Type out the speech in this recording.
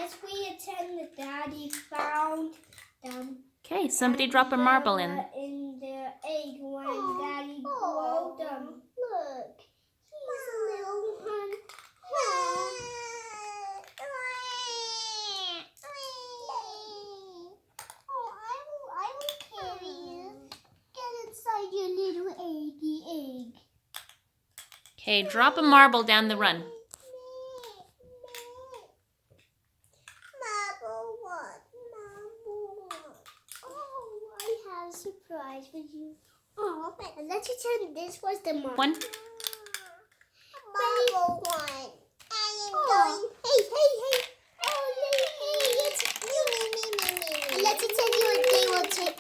As we attend, Daddy found them. Okay, somebody drop a marble in. In the egg when Daddy rolled them. Look, he's a little one. I will carry you. Get inside your little eggy egg. Okay, drop a marble down the run. Marble what? Oh, I have a surprise for you. Oh, let's pretend this was the marble. One. Marble one. I am going. Hey. Oh, hey, it's me. And let's pretend they will take